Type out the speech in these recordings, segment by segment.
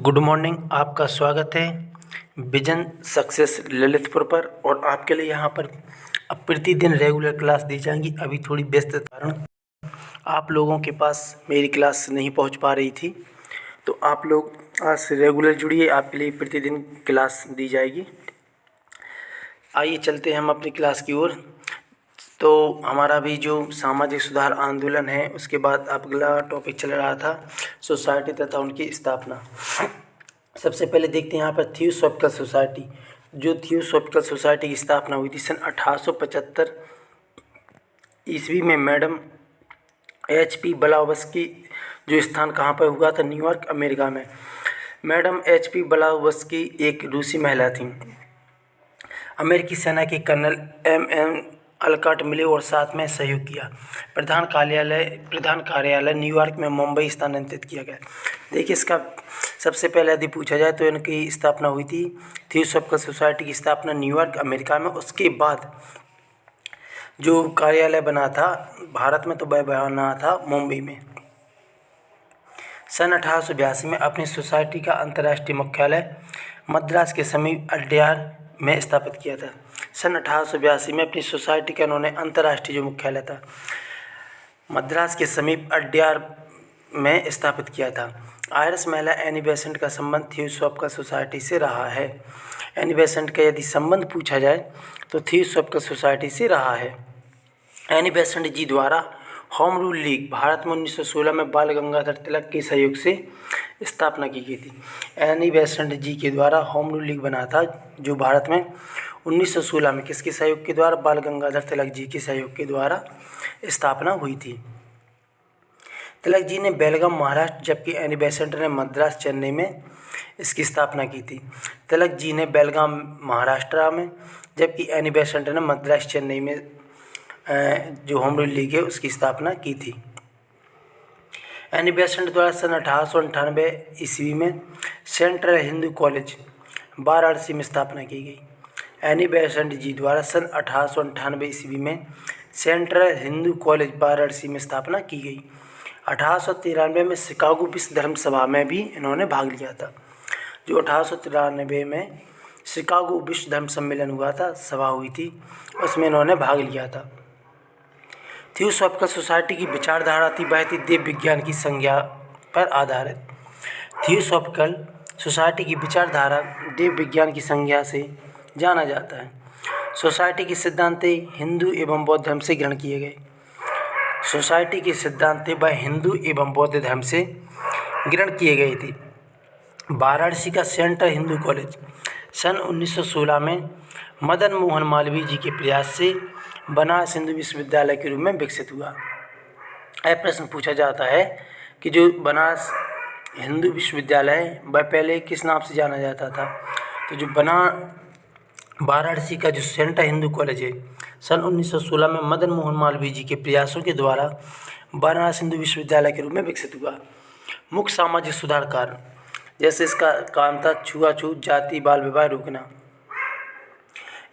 Good morning. आपका स्वागत है विजन सक्सेस ललितपुर पर। और आपके लिए यहाँ पर अब प्रतिदिन रेगुलर क्लास दी जाएंगी। अभी थोड़ी व्यस्त कारण आप लोगों के पास मेरी क्लास नहीं पहुँच पा रही थी, तो आप लोग आज से रेगुलर जुड़िए, आपके लिए प्रतिदिन क्लास दी जाएगी। आइए चलते हैं हम अपनी क्लास की ओर। तो हमारा भी जो सामाजिक सुधार आंदोलन है, उसके बाद अगला टॉपिक चल रहा था सोसाइटी तथा उनकी स्थापना। सबसे पहले देखते हैं यहाँ पर थियोसॉफिकल सोसाइटी। जो थियोसॉफिकल सोसाइटी की स्थापना हुई थी सन 1875 ईस्वी में मैडम HP ब्लावत्स्की। जो स्थान कहाँ पर हुआ था? न्यूयॉर्क, अमेरिका में। मैडम HP ब्लावत्स्की एक रूसी महिला थी। अमेरिकी सेना के कर्नल MM अलकट मिले और साथ में सहयोग किया। प्रधान कार्यालय न्यूयॉर्क में, मुंबई स्थानांतरित किया गया। देखिए, इसका सबसे पहले यदि पूछा जाए तो इनकी स्थापना हुई थी, थियोसॉफिकल सोसाइटी की स्थापना न्यूयॉर्क, अमेरिका में। उसके बाद जो कार्यालय बना था भारत में, तो वह बना था मुंबई में। सन 1882 में अपनी सोसाइटी का अंतर्राष्ट्रीय मुख्यालय मद्रास के समीप अड्यार में स्थापित किया था। सन 1882 में अपनी सोसाइटी का उन्होंने अंतर्राष्ट्रीय जो मुख्यालय था मद्रास के समीप अड्यार में स्थापित किया था। आयरिश महिला एनी बेसेंट का संबंध थियोसॉफिकल सोसाइटी से रहा है। एनी बेसेंट का यदि संबंध पूछा जाए तो थियोसॉफिकल सोसाइटी से रहा है। एनी बेसेंट जी द्वारा होम रूल लीग भारत में 1916 में बाल गंगाधर तिलक के सहयोग से स्थापना की गई थी। एनी बेसेंट जी के द्वारा होम रूल लीग बना था, जो भारत में 1916 में किसके सहयोग के द्वारा? बाल गंगाधर तिलक जी के सहयोग के द्वारा स्थापना हुई थी। तिलक जी ने बेलगाम महाराष्ट्र, जबकि एनी बेसेंट ने मद्रास, चेन्नई में इसकी स्थापना की थी। तिलक जी ने बेलगाम महाराष्ट्र में, जबकि एनी बेसेंट ने मद्रास, चेन्नई में जो होम रूल लीग है उसकी स्थापना की थी। एनी बेसेंट द्वारा सन 1898 ईस्वी में सेंट्रल हिंदू कॉलेज वाराणसी में स्थापना की गई। एनी बेसेंट जी द्वारा सन 1898 ईस्वी में सेंट्रल हिंदू कॉलेज वाराणसी में स्थापना की गई। 1893 में शिकागो विश्व धर्म सभा में भी इन्होंने भाग लिया था। जो 1893 में शिकागो विश्व धर्म सम्मेलन हुआ था, सभा हुई थी, उसमें इन्होंने भाग लिया था। थियोसॉफिकल सोसाइटी की विचारधारा थी वह थी देव विज्ञान की संज्ञा पर आधारित। थियोसॉफिकल सोसाइटी की विचारधारा देव विज्ञान की संज्ञा से जाना जाता है। सोसाइटी के सिद्धांत हिंदू एवं बौद्ध धर्म से ग्रहण किए गए। सोसाइटी के सिद्धांत वह हिंदू एवं बौद्ध धर्म से ग्रहण किए गए थे। वाराणसी का सेंट्रल हिंदू कॉलेज सन 1916 में मदन मोहन मालवीय जी के प्रयास से बनारस हिंदू विश्वविद्यालय के रूप में विकसित हुआ। यह प्रश्न पूछा जाता है कि जो बनारस हिंदू विश्वविद्यालय है वह पहले किस नाम से जाना जाता था? तो जो वाराणसी का जो सेंट्रल हिंदू कॉलेज है, सन 1916 में मदन मोहन मालवीय जी के प्रयासों के द्वारा बनारस हिंदू विश्वविद्यालय के रूप में विकसित हुआ। मुख्य सामाजिक सुधार कार्य, जैसे इसका काम था छुआछूत, जाति, बाल विवाह रोकना।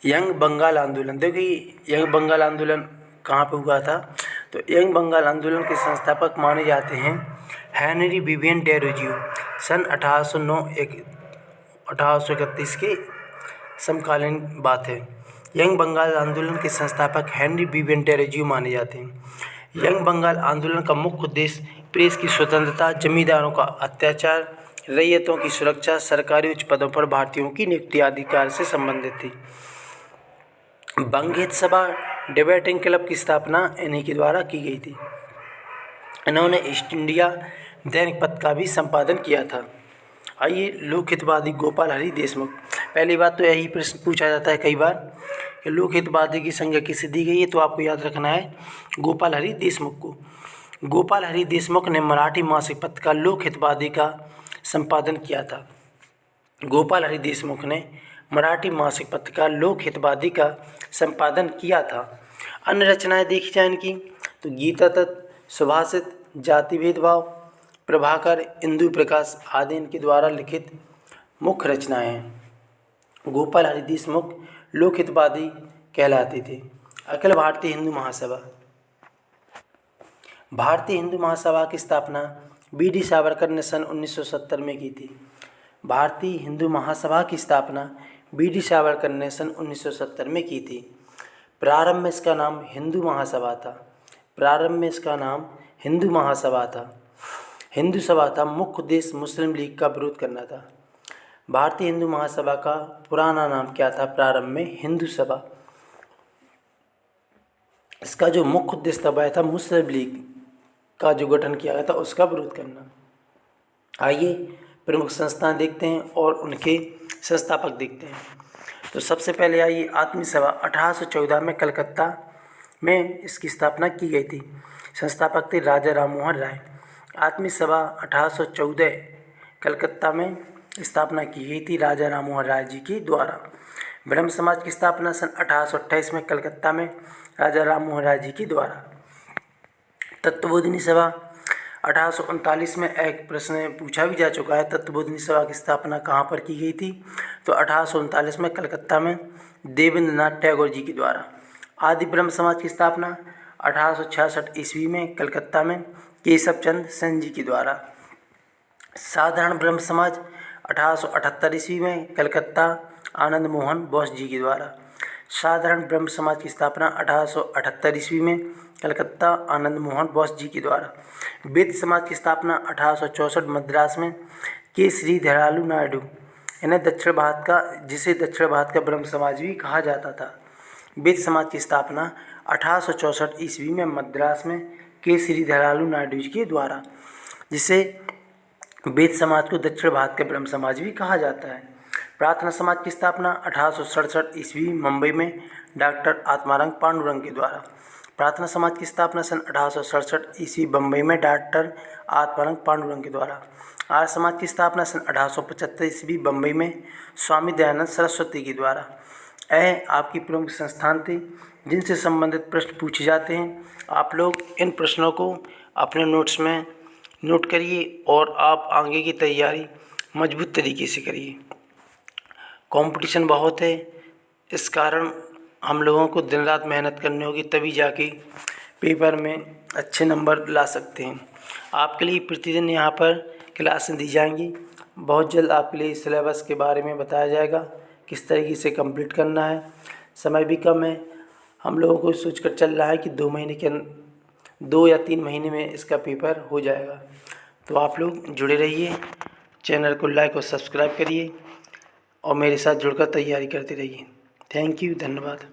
यंग बंगाल आंदोलन, देखिए यंग बंगाल आंदोलन कहाँ पे हुआ था? तो यंग बंगाल आंदोलन के संस्थापक माने जाते हैं हेनरी विवियन डेरोजियो। सन 1831 के समकालीन बात है। यंग बंगाल आंदोलन के संस्थापक हेनरी विवियन डेरोजियो माने जाते हैं। यंग बंगाल आंदोलन का मुख्य उद्देश्य प्रेस की स्वतंत्रता, जमींदारों का अत्याचार, रैयतों की सुरक्षा, सरकारी उच्च पदों पर भारतीयों की नियुक्ति आदि कार्य से संबंधित थी। बंग हित सभा डिबेटिंग क्लब की स्थापना इन्हीं के द्वारा की गई थी। इन्होंने ईस्ट इंडिया दैनिक पत्र का भी संपादन किया था। आइए, लोकहितवादी गोपाल हरि देशमुख। पहली बात तो यही प्रश्न पूछा जाता है कई बार कि लोकहितवादी की संज्ञा किसे दी गई है, तो आपको याद रखना है गोपाल हरि देशमुख को। गोपाल हरि देशमुख ने मराठी मासिक पत्र का लोकहितवादी का संपादन किया था। गोपाल हरि देशमुख ने मराठी मासिक पत्र का लोकहितवादी का संपादन किया था। अन्य रचनाएं देखी जाए इनकी तो गीता तत्व, सुभाषित, जाति भेदभाव, प्रभाकर, इंदु प्रकाश आदि इनके द्वारा लिखित मुख्य रचनाएं हैं। गोपाल हरि देशमुख लोकहितवादी कहलाते थे। अखिल भारतीय हिंदू महासभा, भारतीय हिंदू महासभा की स्थापना BD सावरकर ने सन 1970 में की थी। भारतीय हिंदू महासभा की स्थापना बी.डी. सावरकर ने सन 1970 में की थी। प्रारंभ में इसका नाम हिंदू महासभा था। प्रारंभ में इसका नाम हिंदू महासभा था। हिंदू सभा था। मुख्य उद्देश्य मुस्लिम लीग का विरोध करना था। भारतीय हिंदू महासभा का पुराना नाम क्या था? प्रारंभ में हिंदू सभा। इसका जो मुख्य उद्देश्य था वह था मुस्लिम लीग का जो गठन किया गया था उसका विरोध करना। आइए प्रमुख संस्थान देखते हैं और उनके संस्थापक देखते हैं। तो सबसे पहले आइए आत्मीय सभा 1814 में कलकत्ता में इसकी स्थापना की गई थी। संस्थापक थे राजा राममोहन राय। आत्मीय सभा 1814 कलकत्ता में स्थापना की गई थी राजा राममोहन राय जी के द्वारा। ब्रह्म समाज की स्थापना सन 1828 में कलकत्ता में राजा राममोहन राय जी के द्वारा। तत्वबोधिनी सभा 1839 में एक प्रश्न पूछा भी जा चुका है। तत्वबोधिनी सभा की स्थापना कहाँ पर की गई थी? तो 1839 में कलकत्ता में देवेंद्र नाथ टैगोर जी के द्वारा। आदि ब्रह्म समाज की स्थापना 1866 ईस्वी में कलकत्ता में केशव चंद्र सेन जी के द्वारा। साधारण ब्रह्म समाज 1878 ईस्वी में कलकत्ता आनंद मोहन बोस जी के द्वारा। साधारण ब्रह्म समाज की स्थापना 1878 ईस्वी में कलकत्ता आनंद मोहन बोस जी के द्वारा। वेद समाज की स्थापना 1864 मद्रास में के श्रीधरालु नायडू, इन्हें दक्षिण भारत का जिसे दक्षिण भारत का ब्रह्म समाज भी कहा जाता था। वेद समाज की स्थापना 1864 ईस्वी में मद्रास में के श्रीधरालु नायडू जी के द्वारा, जिसे वेद समाज को दक्षिण भारत का ब्रह्म समाज भी कहा जाता है। प्रार्थना समाज की स्थापना 1867 ईस्वी मुंबई में डॉक्टर आत्मारंग पांडुरंग के द्वारा। प्रार्थना समाज की स्थापना सन 1867 ईस्वी बम्बई में डॉक्टर आत्मारंग पांडुरंग के द्वारा। आर्य समाज की स्थापना सन 1875 ईस्वी बम्बई में स्वामी दयानंद सरस्वती के द्वारा। यह आपकी प्रमुख संस्थान थे जिनसे संबंधित प्रश्न पूछे जाते हैं। आप लोग इन प्रश्नों को अपने नोट्स में नोट करिए और आप आगे की तैयारी मजबूत तरीके से करिए। कंपटीशन बहुत है, इस कारण हम लोगों को दिन रात मेहनत करनी होगी, तभी जाके पेपर में अच्छे नंबर ला सकते हैं। आपके लिए प्रतिदिन यहाँ पर क्लासें दी जाएंगी। बहुत जल्द आपके लिए सिलेबस के बारे में बताया जाएगा, किस तरीके से कंप्लीट करना है। समय भी कम है, हम लोगों को सोच कर चल रहा है कि 2 या 3 महीने में इसका पेपर हो जाएगा। तो आप लोग जुड़े रहिए, चैनल को लाइक और सब्सक्राइब करिए और मेरे साथ जुड़कर तैयारी करते रहिए। थैंक यू, धन्यवाद।